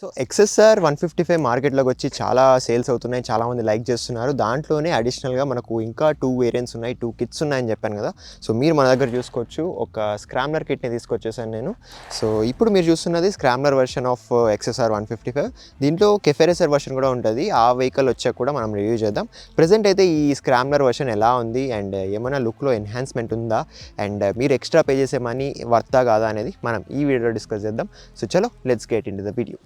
So ఎక్స్ఎస్ఆర్ 155 మార్కెట్లోకి వచ్చి చాలా సేల్స్ అవుతున్నాయి, చాలామంది లైక్ చేస్తున్నారు. దాంట్లోనే అడిషనల్గా మనకు ఇంకా 2 వేరియంట్స్ ఉన్నాయి, 2 కిట్స్ ఉన్నాయని చెప్పాను కదా. సో మీరు మన దగ్గర చూసుకోవచ్చు, ఒక స్క్రామ్లర్ కిట్ని తీసుకొచ్చేసాను నేను. సో ఇప్పుడు మీరు చూస్తున్నది స్క్రామ్లర్ వర్షన్ ఆఫ్ ఎక్స్ఎస్ఆర్ 155. దీంట్లో కెఫే రేసర్ వర్షన్ కూడా ఉంటుంది. ఆ వెహికల్ వచ్చాక కూడా మనం రివ్యూ చేద్దాం. ప్రజెంట్ అయితే ఈ స్క్రామ్లర్ వర్షన్ ఎలా ఉంది అండ్ ఏమైనా లుక్లో ఎన్హాన్స్మెంట్ ఉందా అండ్ మీరు ఎక్స్ట్రా పే చేసే మనీ వర్తా కాదా అనేది మనం ఈ వీడియోలో డిస్కస్ చేద్దాం. సో చలో let's get into the video.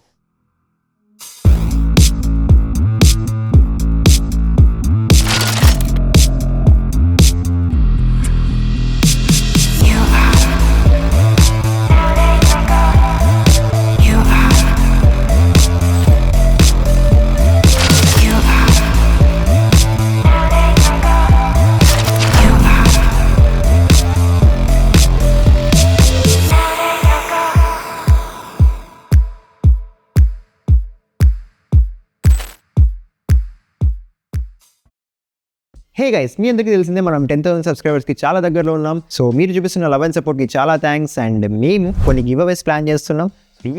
Hey guys, మీ అందరికీ తెలిసిందే మనం 10,000 సబ్స్క్రైబర్స్కి చాలా దగ్గరలో ఉన్నాం. సో మీరు చూపిస్తున్న లవ్ అండ్ సపోర్ట్కి చాలా థ్యాంక్స్. అండ్ మేము కొన్ని గివ్ అవేస్ ప్లాన్ చేస్తున్నాం.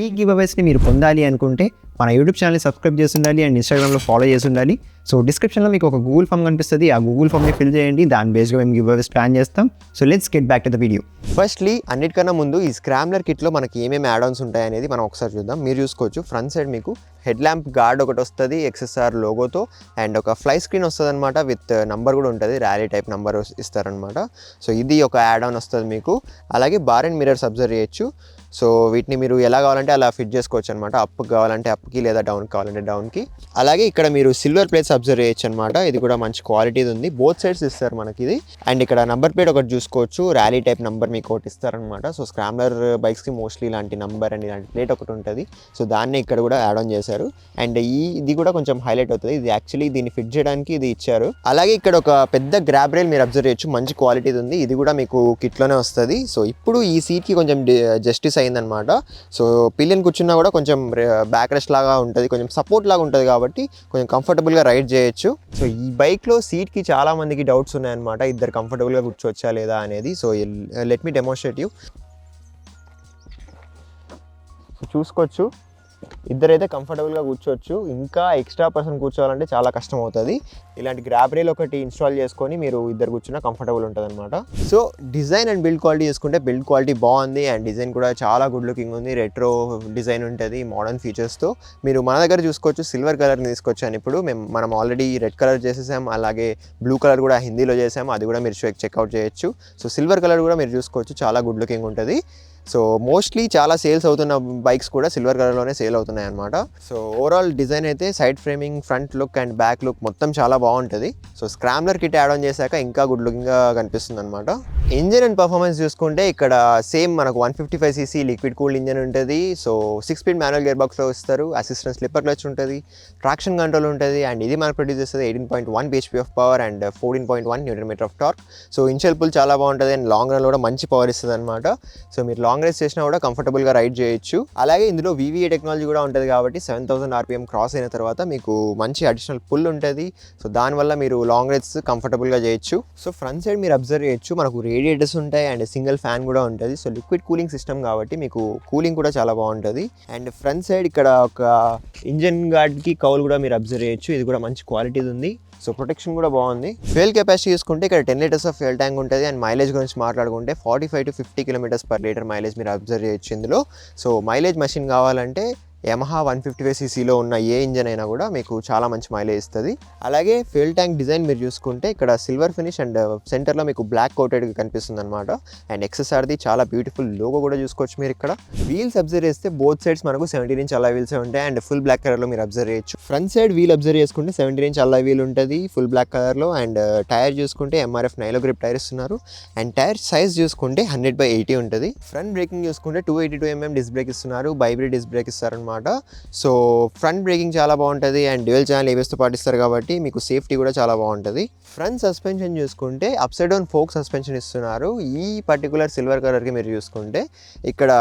ఈ గివ్ అవేస్ని మీరు పొందాలి అనుకుంటే మన యూట్యూబ్ ఛానల్ని సబ్స్క్రైబ్ చేసి ఉండాలి అండ్ ఇన్స్టాగ్రామ్లో ఫాలో చేసి ఉండాలి. సో డిస్క్రిప్షన్లో మీకు ఒక గూగుల్ ఫామ్ కనిపిస్తుంది, ఆ గూగుల్ ఫామ్ని ఫిల్ చేయండి. దాని బేస్గా మేము గివ్ అవేస్ ప్లాన్ చేస్తాం. So let's get back to the video. Firstly అన్నిటికన్నా ముందు ఈ స్క్రామ్లర్ కిట్లో మనకి ఏమేమి యాడ్ ఆన్స్ ఉంటాయి అనేది మనం ఒకసారి చూద్దాం. మీరు చూసుకోవచ్చు, ఫ్రంట్ సైడ్ మీకు హెడ్ ల్యాంప్ గార్డ్ ఒకటి వస్తుంది ఎక్స్ఎస్ఆర్ లోగోతో, అండ్ ఒక ఫ్లై స్క్రీన్ వస్తుంది అనమాట, విత్ నంబర్ కూడా ఉంటుంది, ర్యాలీ టైప్ నంబర్ ఇస్తారనమాట. సో ఇది ఒక యాడ్ ఆన్ వస్తుంది మీకు. అలాగే బార్ అండ్ మిరర్స్ అబ్జర్వ్ చేయొచ్చు. సో వీటిని మీరు ఎలా కావాలంటే అలా ఫిట్ చేసుకోవచ్చు అనమాట. అప్ కావాలంటే అప్కి, లేదా డౌన్ కావాలంటే డౌన్కి. అలాగే ఇక్కడ మీరు సిల్వర్ ప్లేట్స్ అబ్జర్వ్ చేయొచ్చు అనమాట. ఇది కూడా మంచి క్వాలిటీది ఉంది, బోత్ సైడ్స్ ఇస్తారు మనకి ఇది. అండ్ ఇక్కడ నంబర్ ప్లేట్ ఒకటి చూసుకోవచ్చు, ర్యాలీ టైప్ నంబర్ మీకు ఒకటి ఇస్తారనమాట. సో స్క్రామ్లర్ బైక్స్కి మోస్ట్లీ ఇలాంటి నంబర్ అండ్ ఇలాంటి ప్లేట్ ఒకటి ఉంటుంది. సో దాన్ని ఇక్కడ కూడా యాడ్ ఆన్ చేశారు. అండ్ ఇది కూడా కొంచెం హైలైట్ అవుతుంది. ఇది యాక్చువల్లీ దీన్ని ఫిట్ చేయడానికి ఇది ఇచ్చారు. అలాగే ఇక్కడ ఒక పెద్ద గ్రాబ్ రైల్ మీరు అబ్జర్వ్ చేయొచ్చు, మంచి క్వాలిటీది ఉంది. ఇది కూడా మీకు కిట్లోనే వస్తుంది. సో ఇప్పుడు ఈ సీట్కి కొంచెం జస్టిస్ అయిందనమాట. సో పిల్లలు కూర్చున్నా కూడా కొంచెం బ్యాక్ రెస్ట్ లాగా ఉంటుంది, కొంచెం సపోర్ట్ లాగా ఉంటుంది, కాబట్టి కొంచెం కంఫర్టబుల్గా రైడ్ చేయొచ్చు. సో ఈ బైక్లో సీట్కి చాలా మందికి డౌట్స్ ఉన్నాయన్నమాట, ఇద్దరు కంఫర్టబుల్గా కూర్చోవచ్చా లేదా అనేది. So let me demonstrate you. So చూసుకోవచ్చు, ఇద్దరైతే కంఫర్టబుల్గా కూర్చోవచ్చు. ఇంకా ఎక్స్ట్రా పర్సన్ కూర్చోవాలంటే చాలా కష్టం అవుతుంది. ఇలాంటి గ్రాబ్ రైల్ ఒకటి ఇన్స్టాల్ చేసుకొని మీరు ఇద్దరు కూర్చున్నా కంఫర్టబుల్ ఉంటుంది అనమాట. So design and build quality చూసుకుంటే బిల్డ్ క్వాలిటీ బాగుంది అండ్ డిజైన్ కూడా చాలా గుడ్ లుకింగ్ ఉంది. రెట్రో డిజైన్ ఉంటుంది మోడర్న్ ఫీచర్స్తో. మీరు మన దగ్గర చూసుకోవచ్చు, సిల్వర్ కలర్ని తీసుకొచ్చాను ఇప్పుడు. మనం ఆల్రెడీ రెడ్ కలర్ చేసేసాం, అలాగే బ్లూ కలర్ కూడా హిందీలో చేసాం, అది కూడా మీరు చెక్అవుట్ చేయొచ్చు. సో సిల్వర్ కలర్ కూడా మీరు చూసుకోవచ్చు, చాలా గుడ్ లుకింగ్ ఉంటుంది. సో మోస్ట్లీ చాలా సేల్స్ అవుతున్న బైక్స్ కూడా సిల్వర్ కలర్లోనే సేల్ అవుతున్నాయి అనమాట. సో ఓవరాల్ డిజైన్ అయితే side framing, front look and back look మొత్తం చాలా బాగుంటుంది. So scrambler kit add on చేశాక ఇంకా గుడ్ లుకింగ్గా కనిపిస్తుంది అనమాట. ఇంజిన్ అండ్ పర్ఫార్మెన్స్ చూసుకుంటే ఇక్కడ సేమ్ మనకు 155cc లిక్విడ్ కూల్డ్ ఇంజిన్ ఉంటుంది. సో 6 స్పీడ్ మాన్యువల్ గేర్ బాక్స్లో ఇస్తారు, అసిస్టెంట్ స్లిప్పర్ క్లచ్ ఉంటుంది, ట్రాక్షన్ కంట్రోల్ ఉంటుంది. అండ్ ఇది మనకు ప్రొడ్యూస్ చేస్తుంది 18.1 bhp of power and 14.1 Nm of torque. So initial pull చాలా బాగుంటుంది అండ్ లాంగ్ రన్లో కూడా మంచి పవర్ ఇస్తుంది అనమాట. సో మీరు లాంగ్ రేస్ చేసినా కూడా కంఫర్టబుల్గా రైడ్ చేయొచ్చు. అలాగే ఇందులో VVA టెక్నాలజీ కూడా ఉంటుంది కాబట్టి 7000 RPM క్రాస్ అయిన తర్వాత మీకు మంచి అడిషనల్ పుల్ ఉంటుంది. సో దానివల్ల మీరు లాంగ్ రైడ్స్ కంఫర్టబుల్గా చేయొచ్చు. సో ఫ్రంట్ సైడ్ మీరు అబ్జర్వ్ చేయొచ్చు, మనకు రేడియేటర్స్ ఉంటాయి అండ్ సింగిల్ ఫ్యాన్ కూడా ఉంటుంది. సో లిక్విడ్ కూలింగ్ సిస్టమ్ కాబట్టి మీకు కూలింగ్ కూడా చాలా బాగుంటుంది. అండ్ ఫ్రంట్ సైడ్ ఇక్కడ ఒక ఇంజన్ గార్డ్కి కౌల్ కూడా మీరు అబ్జర్వ్ చేయొచ్చు, ఇది కూడా మంచి క్వాలిటీది ఉంది. సో ప్రొటెక్షన్ కూడా బాగుంది. ఫ్యూయల్ కెపాసిటీ చూసుకుంటే ఇక్కడ 10 లీటర్స్ ఆఫ్ ఫ్యూయల్ ట్యాంక్ ఉంటుంది. అండ్ మైలేజ్ గురించి మాట్లాడుకుంటే 45 to 50 km/L మైలేజ్ మీరు అబ్జర్వ్ చేయొచ్చు ఇందులో. సో మైలేజ్ మెషిన్ కావాలంటే యమహా 155cc ఉన్న ఏ ఇంజన్ అయినా కూడా మీకు చాలా మంచి మైలేజ్ ఇస్తుంది. అలాగే ఫ్యూయల్ ట్యాంక్ డిజైన్ మీరు చూసుకుంటే ఇక్కడ సిల్వర్ ఫినిష్ అండ్ సెంటర్లో మీకు బ్లాక్ కోటెడ్ కనిపిస్తుంది అనమాట. అండ్ ఎక్స్ఎస్ఆర్ది చాలా బ్యూటిఫుల్ లోగో కూడా చూసుకోవచ్చు మీరు ఇక్కడ. వీల్స్ అబ్జర్వ్ చేస్తే బోత్ సైడ్స్ మనకు 17" అలా వీల్స్ ఉంటాయి అండ్ ఫుల్ బ్లాక్ కలర్లో మీరు అబ్జర్వ్ చేయొచ్చు. ఫ్రంట్ సైడ్ వీల్ అబ్జర్వ్ చేసుకుంటే 17" అలా వీల్ ఉంటుంది ఫుల్ బ్లాక్ కలర్లో. అండ్ టైర్ చూసుకుంటే MRF నైలో గ్రిప్ టైర్ ఇస్తున్నారు. అండ్ టైర్ సైజ్ చూసుకుంటే 100/80 ఉంటుంది. ఫ్రంట్ బ్రేకింగ్ చూసుకుంటే 282 mm డిస్క్ బ్రేక్ ఇస్తున్నారు, బైబ్రేడ్ డిస్క్ బ్రేక్ ఇస్తారు. సో ఫ్రంట్ బ్రేకింగ్ చాలా బాగుంటుంది అండ్ డ్యూయల్ ఛానల్ ABSతో పాటిస్తారు కాబట్టి మీకు సేఫ్టీ కూడా చాలా బాగుంటుంది. ఫ్రంట్ సస్పెన్షన్ చూసుకుంటే అప్సైడ్ డౌన్ ఫోక్ సస్పెన్షన్ ఇస్తున్నారు. ఈ పర్టికులర్ సిల్వర్ కలర్కి మీరు చూసుకుంటే ఇక్కడ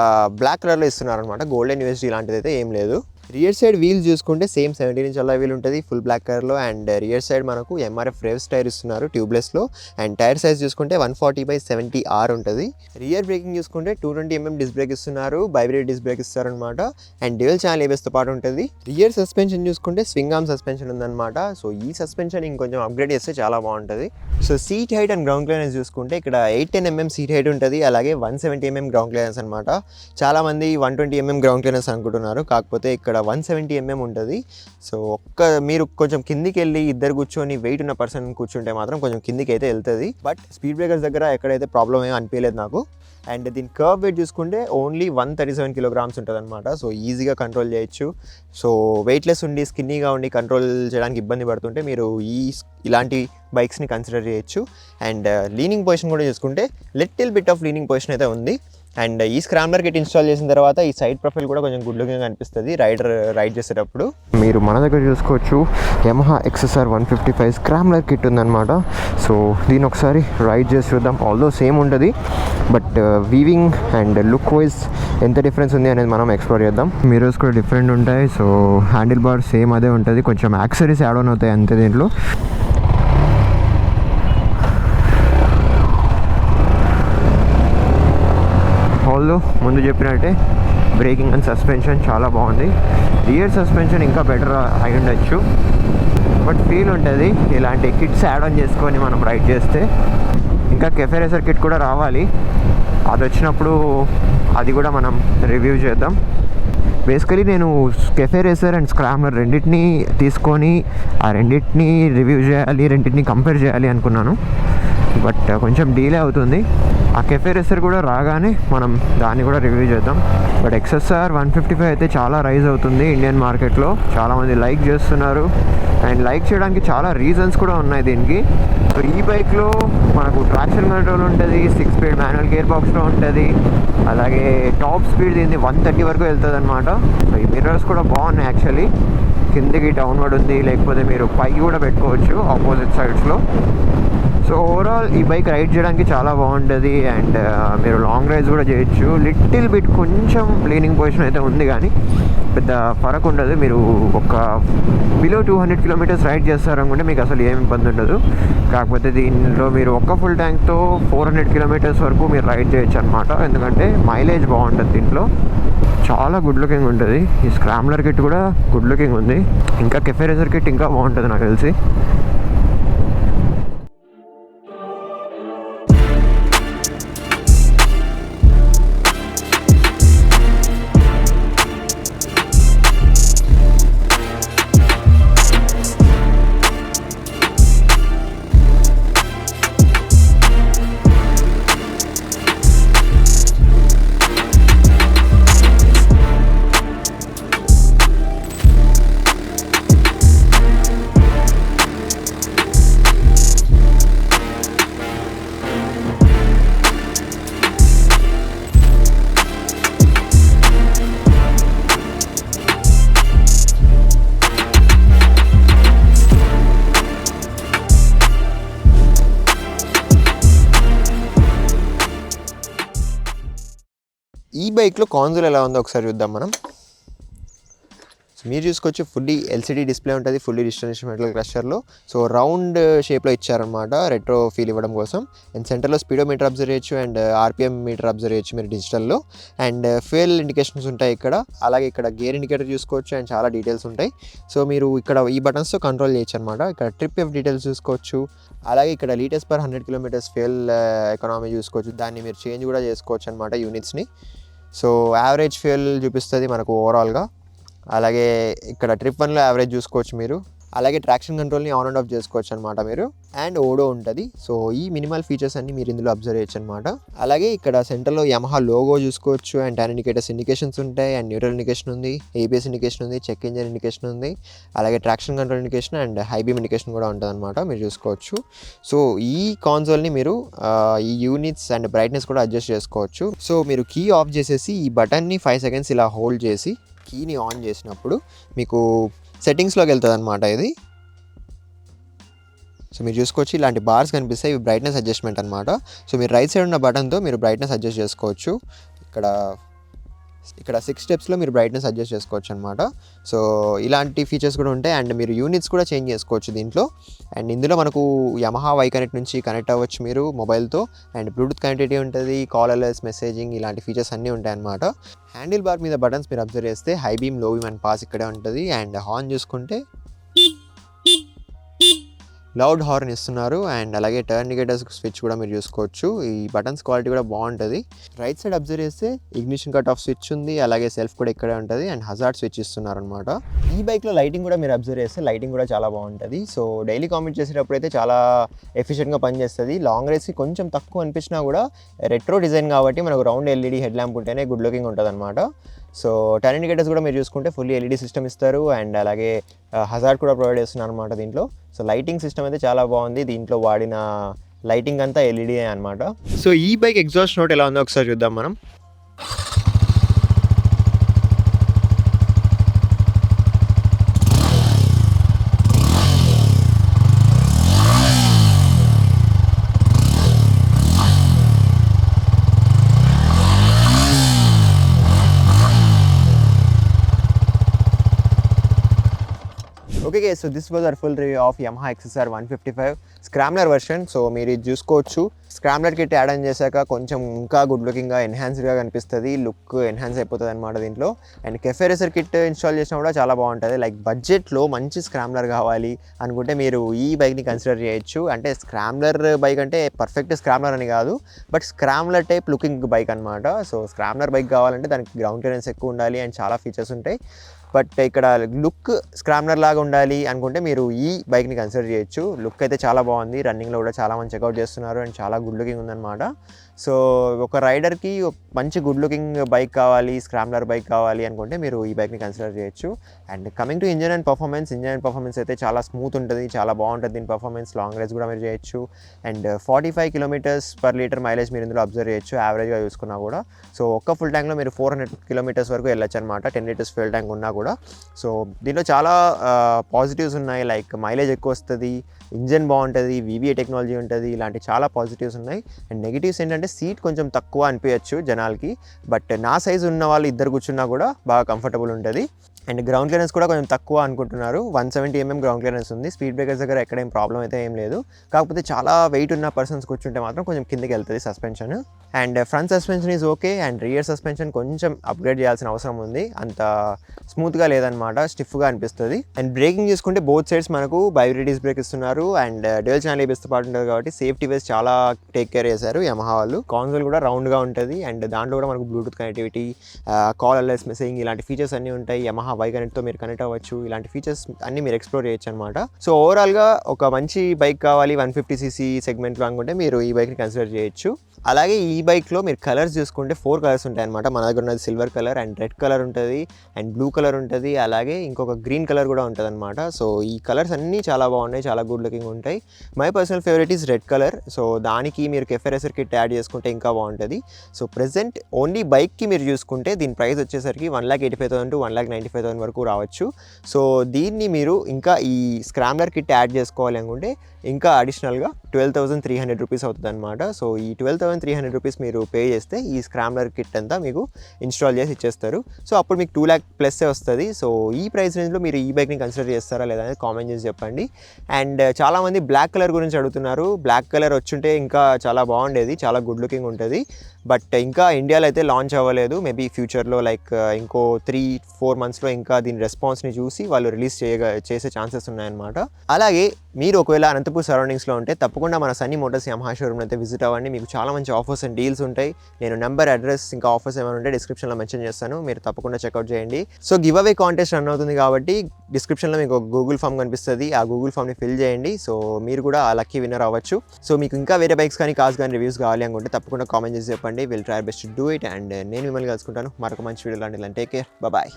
బ్లాక్ కలర్లో ఇస్తున్నారు అనమాట, గోల్డెన్ USD లాంటిది అయితే ఏం లేదు. రియర్ సైడ్ వీల్స్ చూసుకుంటే సేమ్ 17 ఇంచ్ అలా వీల్ ఉంటుంది ఫుల్ బ్లాక్ కలర్లో. అండ్ రియర్ సైడ్ మనకు ఎంఆర్ఎఫ్ రేవ్స్ టైర్ ఇస్తున్నారు ట్యూబ్లెస్లో. అండ్ టైర్ సైజ్ చూసుకుంటే 140/70R ఉంటుంది. రియర్ బ్రేకింగ్ చూసుకుంటే 220mm డిస్క్ బ్రేక్ ఇస్తున్నారు, వైబ్రేట్ డిస్క్ బ్రేక్ ఇస్తారనమాట. అండ్ డ్యూయల్ ఛానల్ ఏబిఎస్తో పాటు ఉంటుంది. రియర్ సస్పెన్షన్ చూసుకుంటే స్వింగ్ ఆర్మ్ సస్పెన్షన్ ఉందన్నమాట. సో ఈ సస్పెన్షన్ ఇంకొంచెం అప్గ్రేడ్ చేస్తే చాలా బాగుంటుంది. So seat height and ground clearance చూసుకుంటే ఇక్కడ 810mm సీట్ హైట్ ఉంటుంది, అలాగే 170mm గ్రౌండ్ క్లియరెన్స్ అనమాట. చాలామంది 120mm గ్రౌండ్ క్లియరెన్స్ అనుకుంటున్నారు, కాకపోతే ఇక్కడ 170mm ఉంటుంది. సో మీరు కొంచెం కిందికి వెళ్ళి ఇద్దరు కూర్చొని వెయిట్ ఉన్న పర్సన్ కూర్చుంటే మాత్రం కొంచెం కిందికి అయితే వెళ్తుంది. బట్ స్పీడ్ బ్రేకర్స్ దగ్గర ఎక్కడైతే ప్రాబ్లం ఏమో అనిపించలేదు నాకు. అండ్ దీని కర్వ్ వెయిట్ చూసుకుంటే ఓన్లీ 137 kg ఉంటుంది అనమాట. సో ఈజీగా కంట్రోల్ చేయొచ్చు. సో వెయిట్లెస్ ఉండి స్కిన్నీగా ఉండి కంట్రోల్ చేయడానికి ఇబ్బంది పడుతుంటే మీరు ఇలాంటి బైక్స్ని కన్సిడర్ చేయొచ్చు. అండ్ లీనింగ్ పొజిషన్ కూడా చూసుకుంటే little bit of leaning position అయితే ఉంది. అండ్ ఈ స్క్రాంబ్లర్ కిట్ ఇన్స్టాల్ చేసిన తర్వాత ఈ సైడ్ ప్రొఫైల్ కూడా కొంచెం గుడ్ లుకింగ్ అనిపిస్తుంది రైడ్ చేసేటప్పుడు. మీరు మన దగ్గర చూసుకోవచ్చు యమహా XSR 155 స్క్రాంబ్లర్ కిట్ ఉందన్నమాట. సో దీని ఒకసారి రైడ్ చేసి చూద్దాం. ఆల్దో సేమ్ ఉంటుంది, but weaving and look wise ఎంత డిఫరెన్స్ ఉంది అనేది మనం ఎక్స్ప్లోర్ చేద్దాం. మిరర్స్ కూడా డిఫరెంట్ ఉంటాయి. సో హ్యాండిల్ బార్ సేమ్ అదే ఉంటుంది, కొంచెం యాక్సరీస్ యాడ్ ఆన్ అవుతాయి అంతే దీంట్లో. ఆల్దో ముందు చెప్పినట్టే బ్రేకింగ్ అండ్ సస్పెన్షన్ చాలా బాగుంది. రియర్ సస్పెన్షన్ ఇంకా బెటర్ అయి ఉండొచ్చు, బట్ ఫీల్ ఉంటుంది ఇలాంటి కిట్స్ యాడ్ ఆన్ చేసుకొని మనం రైడ్ చేస్తే. ఇంకా కెఫే రేసర్ కిట్ కూడా రావాలి, అది వచ్చినప్పుడు అది కూడా మనం రివ్యూ చేద్దాం. బేసికలీ నేను కెఫే రేసర్ అండ్ స్క్రాంబ్లర్ రెండింటినీ తీసుకొని ఆ రెండింటినీ రివ్యూ చేయాలి, రెండింటినీ కంపేర్ చేయాలి అనుకున్నాను, బట్ కొంచెం డీలే అవుతుంది. ఆ కెఫే రేసర్ కూడా రాగానే మనం దాన్ని కూడా రివ్యూ చేద్దాం. బట్ XSR 155 అయితే చాలా రైజ్ అవుతుంది ఇండియన్ మార్కెట్లో. చాలామంది లైక్ చేస్తున్నారు, అండ్ లైక్ చేయడానికి చాలా రీజన్స్ కూడా ఉన్నాయి దీనికి. సో ఈ బైక్లో మనకు ట్రాక్షన్ కంట్రోల్ ఉంటుంది, 6 స్పీడ్ మాన్యువల్ గేర్ బాక్స్లో ఉంటుంది, అలాగే టాప్ స్పీడ్ దీన్ని 130 వరకు వెళ్తుంది అనమాట. సో ఈ మిర్రర్స్ కూడా బాగున్నాయి యాక్చువల్లీ. కిందికి డౌన్వర్డ్ ఉంది, లేకపోతే మీరు పై కూడా పెట్టుకోవచ్చు ఆపోజిట్ సైడ్స్లో. సో ఓవరాల్ ఈ బైక్ రైడ్ చేయడానికి చాలా బాగుంటుంది. అండ్ మీరు లాంగ్ రైడ్స్ కూడా చేయొచ్చు. లిటిల్ బిట్ కొంచెం లీనింగ్ పొజిషన్ అయితే ఉంది, కానీ పెద్ద ఫరక్ ఉండదు. మీరు ఒక బిలో 200 km రైడ్ చేస్తారనుకుంటే మీకు అసలు ఏమి ఇబ్బంది ఉండదు. కాకపోతే దీనిలో మీరు ఒక్క ఫుల్ ట్యాంక్తో 400 km వరకు మీరు రైడ్ చేయొచ్చు అనమాట, ఎందుకంటే మైలేజ్ బాగుంటుంది దీంట్లో. చాలా గుడ్ లుకింగ్ ఉంటుంది. ఈ స్క్రాంబ్లర్ కిట్ కూడా గుడ్ లుకింగ్ ఉంది. ఇంకా కెఫే రేసర్ కిట్ ఇంకా బాగుంటుంది నాకు తెలిసి. ఈ బైక్లో కాన్సోల్ ఎలా ఉందో ఒకసారి చూద్దాం మనం. మీరు చూసుకోవచ్చు ఫుల్లీ LCD డిస్ప్లే ఉంటుంది, ఫుల్లీ డిజిటల్ ఇన్స్ట్రుమెంటల్ క్లస్టర్లో. సో రౌండ్ షేప్లో ఇచ్చారనమాట రెట్రో ఫీల్ ఇవ్వడం కోసం. అండ్ సెంటర్లో స్పీడోమీటర్ అబ్జర్వ్ చేయొచ్చు, అండ్ RPM మీటర్ అబ్జర్వ్ చేయొచ్చు మీరు డిజిటల్లో. అండ్ ఫ్యూయల్ ఇండికేషన్స్ ఉంటాయి ఇక్కడ, అలాగే ఇక్కడ గేర్ ఇండికేటర్ చూసుకోవచ్చు, అండ్ చాలా డీటెయిల్స్ ఉంటాయి. సో మీరు ఇక్కడ ఈ బటన్స్తో కంట్రోల్ చేయొచ్చు అనమాట. ఇక్కడ ట్రిప్ ఎఫ్ డీటెయిల్స్ చూసుకోవచ్చు, అలాగే ఇక్కడ litres per 100 km fuel economy చూసుకోవచ్చు. దాన్ని మీరు చేంజ్ కూడా చేసుకోవచ్చు అనమాట యూనిట్స్ని. సో యావరేజ్ ఫ్యూయల్ చూపిస్తుంది మనకు ఓవరాల్గా. అలాగే ఇక్కడ ట్రిప్ 1లో యావరేజ్ చూసుకోవచ్చు మీరు. అలాగే ట్రాక్షన్ కంట్రోల్ని ఆన్ అండ్ ఆఫ్ చేసుకోవచ్చు అనమాట మీరు. అండ్ ఓడో ఉంటుంది. సో ఈ మినిమల్ ఫీచర్స్ అన్ని మీరు ఇందులో అబ్జర్వ్ చేయొచ్చు అనమాట. అలాగే ఇక్కడ సెంటర్లో యమహా లోగో చూసుకోవచ్చు, అండ్ టర్న్ ఇండికేటర్స్ ఇండికేషన్స్ ఉంటాయి, అండ్ న్యూట్రల్ ఇండికేషన్ ఉంది, ABS ఇండికేషన్ ఉంది, చెక్ ఇంజన్ ఇండికేషన్ ఉంది, అలాగే traction control indication and high beam indication కూడా ఉంటుంది అనమాట, మీరు చూసుకోవచ్చు. సో ఈ కాన్సోల్ని మీరు ఈ యూనిట్స్ అండ్ బ్రైట్నెస్ కూడా అడ్జస్ట్ చేసుకోవచ్చు. సో మీరు కీ ఆఫ్ చేసేసి ఈ బటన్ని 5 seconds ఇలా హోల్డ్ చేసి కీని ఆన్ చేసినప్పుడు మీకు సెట్టింగ్స్లోకి వెళ్తుంది అనమాట ఇది. సో మీరు చూసుకోవచ్చు ఇలాంటి బార్స్ కనిపిస్తాయి, ఇవి బ్రైట్నెస్ అడ్జస్ట్మెంట్ అనమాట. సో మీరు రైట్ సైడ్ ఉన్న బటన్తో మీరు బ్రైట్నెస్ అడ్జస్ట్ చేసుకోవచ్చు. ఇక్కడ ఇక్కడ 6 స్టెప్స్లో మీరు బ్రైట్నెస్ అడ్జస్ట్ చేసుకోవచ్చు అనమాట. సో ఇలాంటి ఫీచర్స్ కూడా ఉంటాయి. అండ్ మీరు యూనిట్స్ కూడా చేంజ్ చేసుకోవచ్చు దీంట్లో. అండ్ ఇందులో మనకు యమహా వై కనెక్ట్ నుంచి కనెక్ట్ అవ్వచ్చు మీరు మొబైల్తో. అండ్ బ్లూటూత్ కనెక్టివిటీ ఉంటుంది, కాలర్లెస్ మెసేజింగ్ ఇలాంటి ఫీచర్స్ అన్నీ ఉంటాయి అనమాట. హ్యాండిల్ బార్ మీద బటన్స్ మీరు అబ్జర్వ్ చేస్తే హై బీమ్, లో బీమ్ అండ్ పాస్ ఇక్కడే ఉంటుంది. అండ్ హార్న్ చూసుకుంటే లౌడ్ హార్న్ ఇస్తున్నారు. అండ్ అలాగే టర్న్ ఇండికేటర్స్ స్విచ్ కూడా మీరు చూసుకోవచ్చు. ఈ బటన్స్ క్వాలిటీ కూడా బాగుంటుంది. రైట్ సైడ్ అబ్జర్వ్ చేస్తే ఇగ్నిషన్ కట్ ఆఫ్ స్విచ్ ఉంది, అలాగే సెల్ఫ్ కూడా ఇక్కడే ఉంటుంది. అండ్ హజార్డ్ స్విచ్ ఇస్తున్నారు అనమాట. ఈ బైక్లో లైటింగ్ కూడా మీరు అబ్జర్వ్ చేస్తే లైటింగ్ కూడా చాలా బాగుంటుంది. సో డైలీ కామెంట్ చేసేటప్పుడు అయితే చాలా ఎఫిషియెంట్గా పనిచేస్తుంది. లాంగ్ రేస్కి కొంచెం తక్కువ అనిపించినా కూడా రెట్రో డిజైన్ కాబట్టి మనకు రౌండ్ ఎల్ఈడి హెడ్ ల్యాంప్ ఉంటేనే గుడ్ లుకింగ్ ఉంటుంది అనమాట. సో టర్న్ ఇండికేటర్స్ కూడా మీరు చూసుకుంటే ఫుల్లీ ఎల్ఈడి సిస్టమ్ ఇస్తారు. అండ్ అలాగే హజార్డ్ కూడా ప్రొవైడ్ చేస్తున్నారు అనమాట దీంట్లో. సో లైటింగ్ సిస్టమ్ అయితే చాలా బాగుంది. దీంట్లో వాడిన లైటింగ్ అంతా ఎల్ఈడి అనమాట. సో ఈ బైక్ ఎగ్జాస్ట్ నోట్ ఎలా ఉందో ఒకసారి చూద్దాం మనం. Okay, so this was our full review of Yamaha XSR 155 scrambler version. So మీరు ఇది చూసుకోవచ్చు. స్క్రామ్లర్ కిట్ యాడ్ ఆన్ చేశాక కొంచెం ఇంకా గుడ్ లుకింగ్గా ఎన్హాన్స్డ్గా కనిపిస్తుంది, లుక్ ఎన్హాన్స్ అయిపోతుంది అనమాట దీంట్లో. And cafe racer kit install చేసినా కూడా చాలా బాగుంటుంది. లైక్ బడ్జెట్లో మంచి స్క్రామ్లర్ కావాలి అనుకుంటే మీరు ఈ బైక్ని కన్సిడర్ చేయొచ్చు. అంటే స్క్రామ్లర్ బైక్ అంటే పర్ఫెక్ట్ స్క్రామ్లర్ అని కాదు, but scrambler type looking bike అనమాట. సో స్క్రామ్లర్ బైక్ కావాలంటే దానికి గ్రౌండ్ క్లియరెన్స్ ఎక్కువ ఉండాలి అండ్ చాలా ఫీచర్స్ ఉంటాయి. బట్ ఇక్కడ లుక్ స్క్రామ్లర్ లాగా ఉండాలి అనుకుంటే మీరు ఈ బైక్ని కన్సిడర్ చేయొచ్చు. లుక్ అయితే చాలా బాగుంది, రన్నింగ్లో కూడా చాలా మంది చెక్అవుట్ చేస్తున్నారు అండ్ చాలా గుడ్ లుకింగ్ ఉందన్నమాట. సో ఒక రైడర్కి మంచి గుడ్ లుకింగ్ బైక్ కావాలి, స్క్రామ్లర్ బైక్ కావాలి అనుకుంటే మీరు ఈ బైక్ని కన్సిడర్ చేయొచ్చు. And coming to engine and performance అయితే చాలా స్మూత్ ఉంటుంది, చాలా బాగుంటుంది దీని పర్ఫార్మెన్స్. లాంగ్ రేస్ కూడా మీరు చేయొచ్చు. అండ్ 45 km/లీటర్ మైలేజ్ మీరు ఇందులో అబ్జర్వ్ చేయొచ్చు యావరేజ్గా చూసుకున్నా కూడా. సో ఒక్క ఫుల్ ట్యాంక్లో మీరు 400 km వరకు వెళ్ళొచ్చు అనమాట, 10 లీటర్స్ ఫ్యూల్ ట్యాంక్ ఉన్నా కూడా. సో దీంట్లో చాలా పాజిటివ్స్ ఉన్నాయి. లైక్ మైలేజ్ ఎక్కువ వస్తుంది, ఇంజన్ బాగుంటుంది, VVA టెక్నాలజీ ఉంటుంది, ఇలాంటి చాలా పాజిటివ్స్ ఉన్నాయి. అండ్ నెగిటివ్స్ ఏంటంటే సీట్ కొంచెం తక్కువ అనిపించచ్చు జనాలకి, బట్ నా సైజు ఉన్న వాళ్ళు ఇద్దరు కూర్చున్నా కూడా బాగా కంఫర్టబుల్ ఉంటుంది. అండ్ గ్రౌండ్ క్లియరెన్స్ కూడా కొంచెం తక్కువ అనుకుంటున్నారు, 170 mm గ్రౌండ్ క్లియరెన్స్ ఉంది. స్పీడ్ బ్రేకర్స్ దగ్గర ఎక్కడ ఏం ప్రాబ్లం అయితే ఏం లేదు. కాకపోతే చాలా వెయిట్ ఉన్న పర్సన్స్ కూర్చుంటే మాత్రం కొంచెం కిందకి వెళ్తుంది suspension. And front suspension is okay. And rear suspension కొంచెం అప్గ్రేడ్ చేయాల్సిన అవసరం ఉంది, అంత స్మూత్గా లేదనమాట, స్టిఫ్గా అనిపిస్తుంది. అండ్ బ్రేకింగ్ చూసుకుంటే బోత్ సైడ్స్ మనకు బైబ్రేటిస్ బ్రేక్ ఇస్తున్నారు. అండ్ డ్యూయల్ ఛానల్ ABS పాటు ఉంటుంది కాబట్టి సేఫ్టీ వైజ్ చాలా టేక్ కేర్ చేశారు యమహా వాళ్ళు. కాన్సోల్ కూడా రౌండ్గా ఉంటుంది. అండ్ దాంట్లో కూడా మనకు బ్లూటూత్ కనెక్టివిటీ, కాలర్లెస్ మెసేజింగ్ ఇలాంటి ఫీచర్స్ అన్నీ ఉంటాయి. యమహా వై కనెక్ట్తో మీరు కనెక్ట్ అవ్వచ్చు. ఇలాంటి ఫీచర్స్ అన్నీ మీరు ఎక్స్ప్లోర్ చేయొచ్చు అనమాట. సో ఓవరాల్గా ఒక మంచి బైక్ కావాలి 150cc సెగ్మెంట్లో అనుకుంటే మీరు ఈ బైక్ని కన్సిడర్ చేయొచ్చు. అలాగే ఈ బైక్లో మీరు కలర్స్ చూసుకుంటే 4 కలర్స్ ఉంటాయి అనమాట. మన దగ్గర ఉన్నది silver colour and red colour ఉంటుంది అండ్ బ్లూ కలర్ ఉంటుంది, అలాగే ఇంకొక గ్రీన్ కలర్ కూడా ఉంటుంది అనమాట. సో ఈ కలర్స్ అన్నీ చాలా బాగున్నాయి, చాలా గుడ్ లుకింగ్ ఉంటాయి. My personal favourite is red colour. So దానికి మీరు కెఫే రేసర్ కిట్ యాడ్ చేసుకుంటే ఇంకా బాగుంటుంది. సో ప్రెజెంట్ ఓన్లీ బైక్కి మీరు చూసుకుంటే దీని ప్రైస్ వచ్చేసరికి 1,85,000 to 1,95,000 వరకు రావచ్చు. సో దీన్ని మీరు ఇంకా ఈ స్క్రామ్లర్ కిట్ యాడ్ చేసుకోవాలి అనుకుంటే ఇంకా అడిషనల్గా 12,300 రూపీస్ అవుతుంది అనమాట. సో ఈ 12,300 రూపీస్ మీరు పే చేస్తే ఈ స్క్రామ్లర్ కిట్ అంతా మీకు ఇన్స్టాల్ చేసి ఇచ్చేస్తారు. సో అప్పుడు మీకు 2 lakh ప్లస్ వస్తుంది. సో ఈ ప్రైస్ రేంజ్లో మీరు ఈ బైక్ని కన్సిడర్ చేస్తారా లేదా అనేది కామెంట్ చేసి చెప్పండి. అండ్ చాలామంది బ్లాక్ కలర్ గురించి అడుగుతున్నారు. బ్లాక్ కలర్ వచ్చుంటే ఇంకా చాలా బాగుండేది, చాలా గుడ్ లుకింగ్ ఉంటుంది. బట్ ఇంకా ఇండియాలో అయితే లాంచ్ అవ్వలేదు. మేబీ ఫ్యూచర్లో లైక్ ఇంకో 3-4 monthsలో ఇంకా దీని రెస్పాన్స్ని చూసి వాళ్ళు రిలీజ్ చేసే ఛాన్సెస్ ఉన్నాయన్నమాట. అలాగే మీరు ఒకవేళ అనంతపూర్ సరౌండింగ్స్లో ఉంటే తప్పకుండా మన సన్నీ మోటార్స్ యమహా షోరూమ్ అయితే విజిట్ అవ్వండి. మీకు చాలా మంచి ఆఫర్స్ అండ్ డీల్స్ ఉంటాయి. నేను నెంబర్, అడ్రస్ ఇంకా ఆఫర్స్ ఏమైనా ఉంటే డిస్క్రిప్షన్లో మెన్షన్ చేస్తాను, మీరు తప్పకుండా చెక్అవుట్ చేయండి. So give away contest run అవుతుంది కాబట్టి డిస్క్రిప్షన్లో మీకు ఒక గూగుల్ ఫామ్ కనిపిస్తుంది, ఆ గూగుల్ ఫామ్ని ఫిల్ చేయండి. సో మీరు కూడా ఆ లక్కీ విన్నర్ అవ్వచ్చు. సో మీకు ఇంకా వేరే బైక్స్ కానీ కార్స్ కానీ రివ్యూస్ కావాలి అనుకుంటే తప్పకుండా కామెంట్ చేసి చెప్పండి. Will try best to do it. And నేను మిమ్మల్ని కలుసుకుంటాను మరొక మంచి వీడియోలో. Take care, bye.